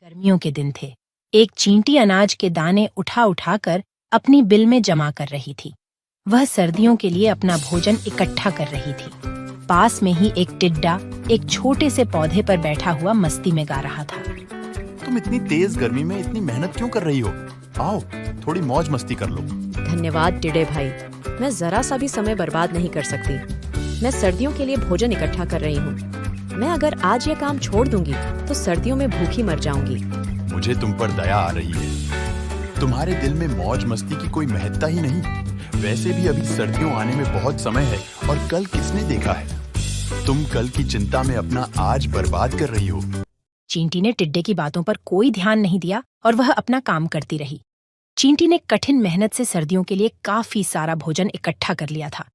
गर्मियों के दिन थे। एक चींटी अनाज के दाने उठा उठा कर अपनी बिल में जमा कर रही थी। वह सर्दियों के लिए अपना भोजन इकट्ठा कर रही थी। पास में ही एक टिड्डा एक छोटे से पौधे पर बैठा हुआ मस्ती में गा रहा था। तुम इतनी तेज गर्मी में इतनी मेहनत क्यों कर रही हो? आओ, थोड़ी मौज मस्ती कर लो। धन्यवाद टिड्डे भाई, मैं जरा सा भी समय बर्बाद नहीं कर सकती। मैं सर्दियों के लिए भोजन इकट्ठा कर रही हूँ। मैं अगर आज ये काम छोड़ दूंगी तो सर्दियों में भूखी मर जाऊंगी। मुझे तुम पर दया आ रही है। तुम्हारे दिल में मौज मस्ती की कोई महत्ता ही नहीं। वैसे भी अभी सर्दियों आने में बहुत समय है और कल किसने देखा है? तुम कल की चिंता में अपना आज बर्बाद कर रही हो। चींटी ने टिड्डे की बातों पर कोई ध्यान नहीं दिया और वह अपना काम करती रही। चींटी ने कठिन मेहनत से सर्दियों के लिए काफी सारा भोजन इकट्ठा कर लिया था,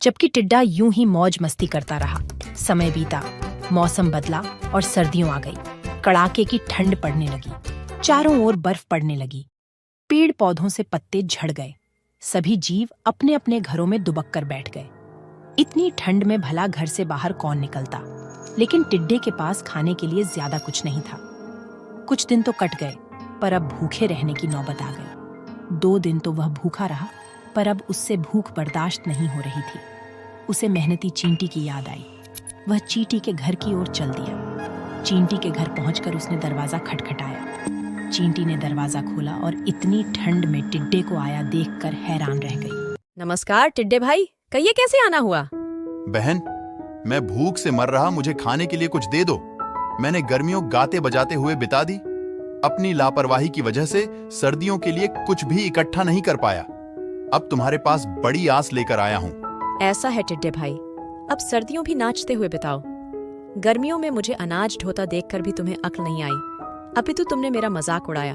जबकि टिड्डा यूं ही मौज मस्ती करता रहा। समय बीता, मौसम बदला और सर्दियों आ गई। कड़ाके की ठंड पड़ने लगी, चारों ओर बर्फ पड़ने लगी। पेड़ पौधों से पत्ते झड़ गए। सभी जीव अपने अपने घरों में दुबक कर बैठ गए। इतनी ठंड में भला घर से बाहर कौन निकलता? लेकिन टिड्डे के पास खाने के लिए ज्यादा कुछ नहीं था। कुछ दिन तो कट गए, पर अब भूखे रहने की नौबत आ गई। 2 दिन तो वह भूखा रहा, पर अब उससे भूख बर्दाश्त नहीं हो रही थी। उसे मेहनती चींटी की याद आई। वह चींटी के घर की ओर चल दिया। चींटी के घर पहुंचकर उसने दरवाजा खटखटाया। चींटी ने दरवाजा खोला और इतनी ठंड में टिड्डे को आया देखकर हैरान रह गई। नमस्कार टिड्डे भाई, कहिए कैसे आना हुआ? बहन, मैं भूख से मर रहा, मुझे खाने के लिए कुछ दे दो। मैंने गर्मियों गाते बजाते हुए बिता दी। अपनी लापरवाही की वजह से सर्दियों के लिए कुछ भी इकट्ठा नहीं कर पाया। अब तुम्हारे पास बड़ी आस लेकर आया हूँ। ऐसा है टिड्डे भाई, अब सर्दियों भी नाचते हुए बिताओ। गर्मियों में मुझे अनाज ढोता देखकर भी तुम्हें अक्ल नहीं आई। अभी तो तुमने मेरा मजाक उड़ाया।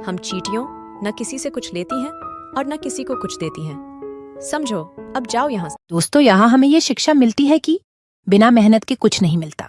हम चींटियों न किसी से कुछ लेती हैं और न किसी को कुछ देती हैं। समझो, अब जाओ यहाँ से। दोस्तों, यहाँ हमें ये शिक्षा मिलती है कि बिना मेहनत के कुछ नहीं मिलता।